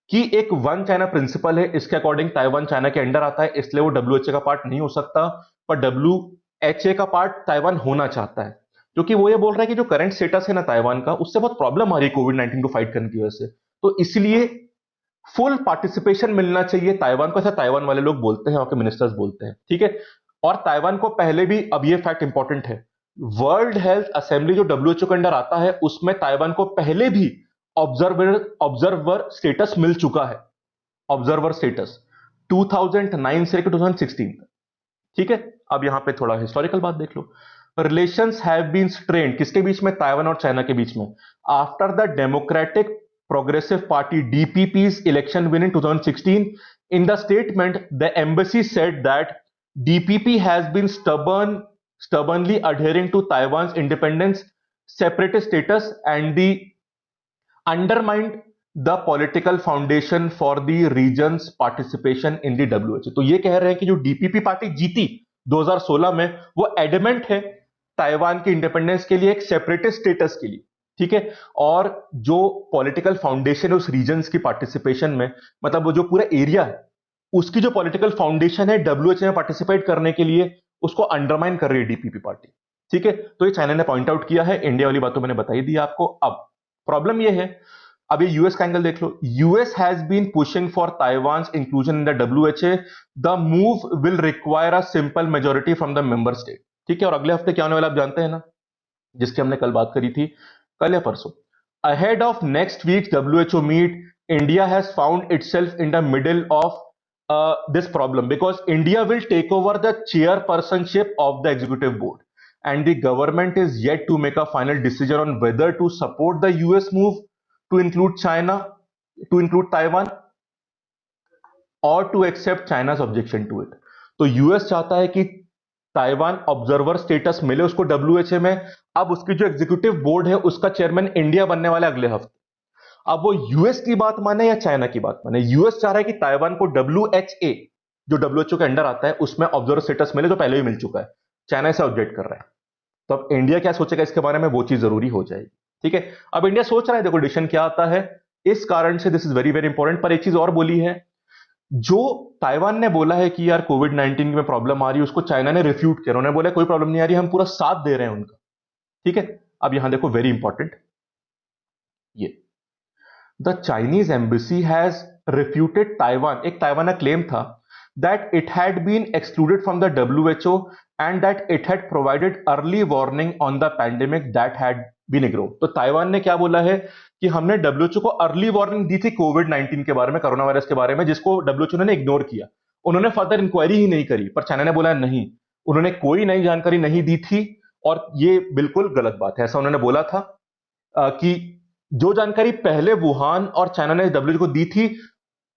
कि एक one China principal है, इसके अकॉर्डिंग ताइवान चाइना के अंडर आता है, इसलिए वो डब्ल्यूएचए का पार्ट नहीं हो सकता, पर डब्ल्यूएचए का पार्ट ताइवान होना चाहता है, क्योंकि वो ये बोल रहा है कि जो करंट स्टेटस है ना ताइवान का, उससे बहुत प्रॉब्लम आ रही है कोविड 19 को फाइट करने की वजह से, तो इसलिए फुल पार्टिसिपेशन मिलना चाहिए ताइवान को, ऐसा ताइवान वाले लोग बोलते हैं, वहां के मिनिस्टर्स बोलते हैं। ठीक है, और ताइवान को पहले भी, अब ये फैक्ट इंपॉर्टेंट है, वर्ल्ड हेल्थ असेंबली जो डब्ल्यूएचओ के अंडर आता है, उसमें ताइवान को पहले भी ऑब्जर्वर स्टेटस मिल चुका है, ऑब्जर्वर स्टेटस 2009 से 2016। ठीक है, अब यहां पे थोड़ा हिस्टोरिकल बात देख लो। रिलेशंस हैव बीन स्ट्रेन्ड, किसके बीच में? ताइवान और चाइना के बीच में, after the Democratic Progressive Party DPP's election win in 2016। In the statement the embassy said that DPP has been stubbornly adhering to Taiwan's independence, separatist status and the undermined the political foundation for the region's participation in the WHO। तो ये कह रहे हैं कि जो DPP party जीती 2016 में, वो एडमेंट है ताइवान की इंडिपेंडेंस के लिए, एक सेपरेटिस्ट स्टेटस के लिए। ठीक है, और जो पॉलिटिकल फाउंडेशन है उस रीजन्स की पार्टिसिपेशन में, मतलब वो जो पूरा एरिया है उसकी जो पॉलिटिकल फाउंडेशन है डब्ल्यूएचओ में पार्टिसिपेट करने के लिए, उसको अंडरमाइन कर रही है डीपीपी पार्टी। ठीक है, तो ये चाइना ने पॉइंट आउट किया है, इंडिया वाली बात तो मैंने बताई दी आपको। अब प्रॉब्लम ये है, अब ये यूएस का एंगल देख लो, US has been pushing for Taiwan's inclusion in the WHA, the move will require a simple majority from the member state. ठीक है, और अगले हफ्ते क्या होने वाला आप जानते हैं ना, जिसकी हमने कल बात करी थी, कल या परसों, ahead of next week WHO meet, India has found itself in the middle of this problem because India will take over the chairpersonship of the executive board and the government is yet to make a final decision on whether to support the US move to include Taiwan or to accept China's objection to it। तो US चाहता है कि Taiwan observer status मिले उसको डब्ल्यूएचए में। अब उसकी जो एग्जीक्यूटिव बोर्ड है उसका चेयरमैन इंडिया बनने वाला है अगले हफ्ते। अब वो यूएस की बात माने या चाइना की बात माने, यूएस चाह रहा है कि ताइवान को डब्ल्यूएचए जो डब्ल्यूएचओ के अंडर आता है उसमें ऑब्जर्वर स्टेटस मिले, जो पहले ही मिल चुका है। चाइना इसे ऑब्जेक्ट कर रहा है, तो अब इंडिया क्या सोचेगा इसके बारे में, वो चीज जरूरी हो जाएगी। ठीक है, अब इंडिया सोच रहा है, देखो डिसीजन क्या आता है, इस कारण से this is very very important. पर एक चीज और बोली है, जो ताइवान ने बोला है कि यार कोविड 19 में प्रॉब्लम आ रही है, उसको चाइना ने रिफ्यूट किया, उन्होंने बोला कोई प्रॉब्लम नहीं आ रही, हम पूरा साथ दे रहे हैं उनका। ठीक है, अब यहां देखो वेरी इंपॉर्टेंट, ये the Chinese embassy has refuted Taiwan, एक ताइवान का क्लेम था that it had been excluded from the WHO and that it had provided early warning on the pandemic that had been ignore. तो Taiwan ने क्या बोला है कि हमने डब्ल्यूएचओ को अर्ली वार्निंग दी थी कोविड 19 के बारे में, कोरोना वायरस के बारे में, जिसको डब्ल्यूएचओ ने इग्नोर किया। उन्होंने फर्दर इंक्वायरी ही नहीं करी, पर चाइना ने बोला नहीं, उन्होंने कोई नई जानकारी नहीं दी थी और ये बिल्कुल गलत बात है। ऐसा उन्होंने बोला था कि जो जानकारी पहले वुहान और चाइना ने डब्ल्यूएचओ को दी थी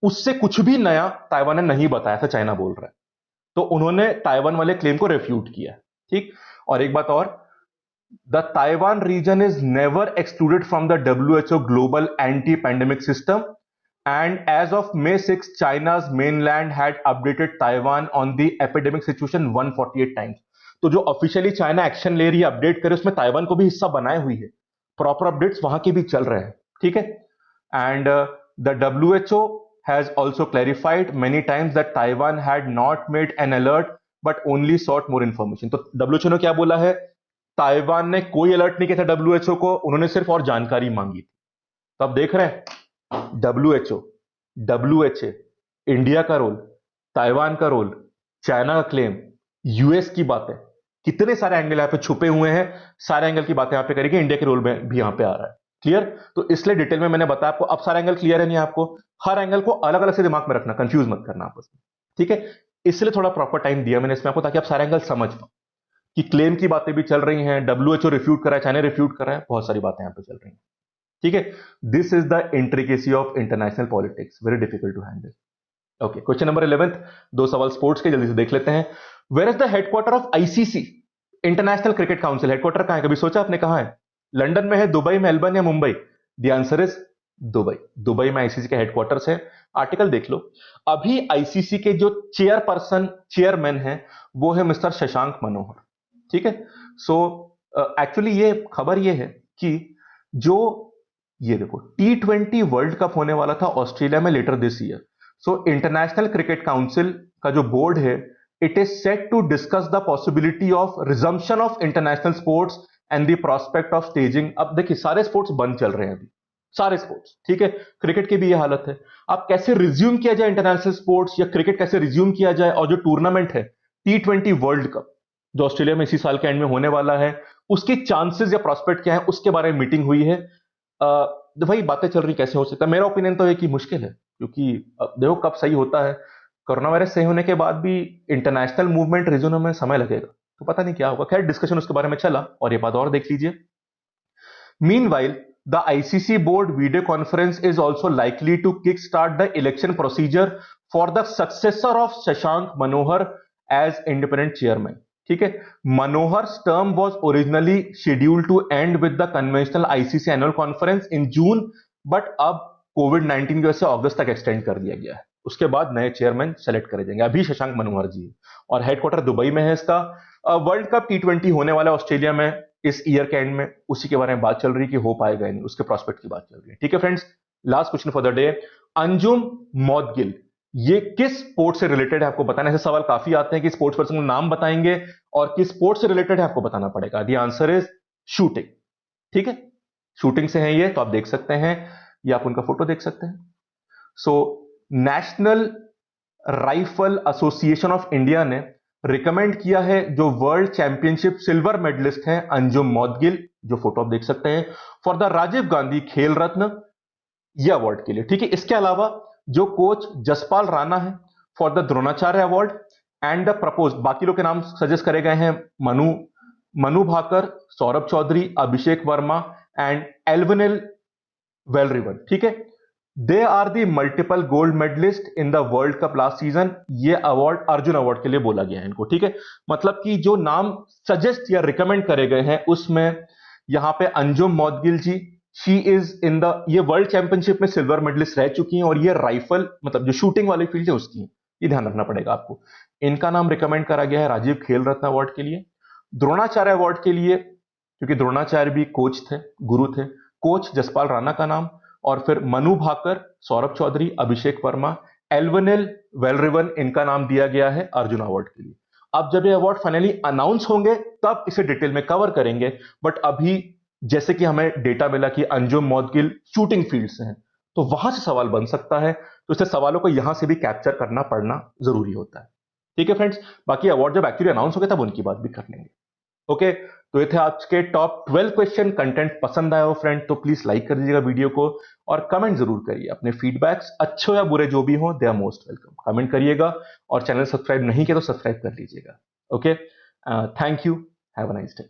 उससे कुछ भी नया ताइवान ने नहीं बताया, ऐसा चाइना बोल रहा है। तो उन्होंने ताइवान वाले क्लेम को रिफ्यूट किया। ठीक, और एक बात और, the Taiwan region is never excluded from the WHO global anti pandemic system and as of May 6 China's mainland had updated Taiwan on the epidemic situation 148 times. तो जो ऑफिशियली चाइना एक्शन ले रही है, अपडेट करे, उसमें Taiwan को भी हिस्सा बनाए हुई है। प्रॉपर अपडेट्स वहां के भी चल रहे हैं, ठीक है। And the WHO has also clarified many times that Taiwan had not made an alert but only sought more information। तो WHO ने क्या बोला है, ताइवान ने कोई अलर्ट नहीं किया था WHO को, उन्होंने सिर्फ और जानकारी मांगी थी। तो आप देख रहे हैं WHO, WHA, इंडिया का रोल, ताइवान का रोल, चाइना का क्लेम, यूएस की बातें, कितने सारे एंगल यहां पे छुपे हुए हैं, सारे एंगल की बातें यहां पे करेंगे, इंडिया के रोल में भी यहां पे आ रहा है। क्लियर? तो इसलिए डिटेल में मैंने बताया आपको, अब सारा एंगल क्लियर है नहीं आपको, हर एंगल को अलग अलग से दिमाग में रखना, कंफ्यूज मत करना आपस में, ठीक है। इसलिए थोड़ा प्रॉपर टाइम दिया मैंने इसमें आपको, ताकि आप सारे एंगल समझ पाओ कि क्लेम की बातें भी चल रही हैं, WHO रिफ्यूट कर रहा है, चाइना रिफ्यूट कर रहा है, बहुत सारी बातें यहां पे चल रही हैं, ठीक है। This is the intricacy of international politics, very difficult to handle. Okay, question number 11, दो सवाल स्पोर्ट्स के, जल्दी से देख लेते हैं। Where is the headquarter of ICC, international cricket council? Headquarter कहां है, कभी सोचा आपने कहां है? लंदन में है, दुबई, मेलबर्न या Mumbai? The answer is Dubai. Dubai में आईसीसी के हेडक्वार्टर्स है। आर्टिकल देख लो। अभी आईसीसी के जो चेयरमैन हैं वो है मिस्टर शशांक मनोहर, ठीक है। सो एक्चुअली ये खबर ये है कि जो ये देखो T20 वर्ल्ड कप होने वाला था ऑस्ट्रेलिया में later this year. So international cricket council का जो बोर्ड है, it is set to discuss the possibility of resumption of international sports and the prospect of staging. अब देखिए सारे स्पोर्ट्स बंद चल रहे हैं अभी, सारे स्पोर्ट्स, ठीक है। क्रिकेट की भी ये हालत है। अब कैसे रिज्यूम किया जाए इंटरनेशनल स्पोर्ट्स, या क्रिकेट कैसे रिज्यूम किया जाए, और जो टूर्नामेंट है T20 वर्ल्ड कप जो ऑस्ट्रेलिया में इसी साल के एंड में होने वाला है, उसके चांसेस या प्रोस्पेक्ट क्या है, उसके बारे में मीटिंग हुई है। भाई बातें चल रही, कैसे हो सकता है? मेरा ओपिनियन तो है कि मुश्किल है, क्योंकि देखो कब सही होता है। कोरोना वायरस सही होने के बाद भी इंटरनेशनल मूवमेंट रिज्यूम में समय लगेगा, तो पता नहीं क्या होगा। खैर डिस्कशन उसके बारे में चला, और ये बात और देख लीजिए। Meanwhile the ICC board video conference is also likely to kickstart the election procedure for the successor of Shashank Manohar as independent chairman, ठीक है। Manohar's term was originally scheduled to end with the conventional ICC annual conference in June, but अब कोविड-19 की वजह से अगस्त तक extend कर दिया गया है। उसके बाद नए चेयरमैन सेलेक्ट करे जाएंगे। अभी शशांक मनोहर जी है, और हेडक्वार्टर दुबई में है इसका। वर्ल्ड कप T20 होने वाला है ऑस्ट्रेलिया में इस ईयर के एंड में, उसी के बारे में बात चल रही है कि हो पाएगा नहीं, उसके प्रोस्पेक्ट की बात चल रही है, ठीक है friends. Last question for the day, Anjum Moudgil ये किस स्पोर्ट से रिलेटेड है आपको बताना है। ऐसे सवाल काफी आते हैं कि स्पोर्ट्स पर्सन का नाम बताएंगे और किस स्पोर्ट से रिलेटेड है आपको बताना पड़ेगा। द आंसर इज शूटिंग, ठीक है। शूटिंग से है ये, तो आप देख सकते हैं, ये आप उनका फोटो देख सकते हैं। So national rifle association of India ने रिकमेंड किया है जो वर्ल्ड चैंपियनशिप सिल्वर मेडलिस्ट हैं अंजुम मौदगिल, जो फोटो आप देख सकते हैं, फॉर द राजीव गांधी खेल रत्न ये अवार्ड के लिए, ठीक है। इसके अलावा जो कोच जसपाल राणा है for the Dronacharya award, and the propose बाकी लोग के नाम सजेस्ट करे गए हैं, मनु भाकर, सौरभ चौधरी, अभिषेक वर्मा एंड एल्विनिल वेलरिवन, ठीक है। They are the multiple gold medallist in the world cup last season. ये अवार्ड अर्जुन अवार्ड के लिए बोला गया है इनको, ठीक है। मतलब कि जो नाम सजेस्ट या रिकमेंड करे गए हैं उसमें यहां पे अंजुम मौदगिल जी, शी इज इन द, ये वर्ल्ड चैंपियनशिप में सिल्वर मेडलिस्ट रह चुकी हैं, और ये राइफल मतलब जो शूटिंग वाली फील्ड है उसकी है, ये ध्यान रखना पड़ेगा आपको। इनका नाम रिकमेंड करा गया है राजीव खेल रत्न अवार्ड के लिए। द्रोणाचार्य अवार्ड के लिए, क्योंकि द्रोणाचार्य भी कोच थे, गुरु थे, कोच जसपाल राणा का नाम, और फिर मनु भाकर, सौरभ चौधरी, अभिषेक वर्मा, एल्विनिल वेलरिवन, इनका नाम दिया गया है अर्जुन अवार्ड के लिए। अब जब ये अवार्ड फाइनली अनाउंस होंगे तब इसे डिटेल में कवर करेंगे, बट अभी जैसे कि हमें डेटा मिला कि अंजुम मौदगिल शूटिंग फील्ड से हैं, तो वहां से सवाल बन सकता है, तो इससे सवालों को यहां से भी कैप्चर करना पड़ना जरूरी होता है, ठीक है फ्रेंड्स। बाकी अवार्ड जब एक्चुअली अनाउंस हो गए तब उनकी बात भी कर लेंगे। ओके, तो ये थे आज के टॉप 12 क्वेश्चन। कंटेंट पसंद आया हो फ्रेंड तो प्लीज लाइक कर दीजिएगा वीडियो को, और कमेंट जरूर करिए अपने फीडबैक्स, अच्छे या बुरे जो भी हो, they are most welcome. Comment करिएगा, और चैनल सब्सक्राइब नहीं किया तो सब्सक्राइब कर लीजिएगा। Okay, thank you, have a nice day.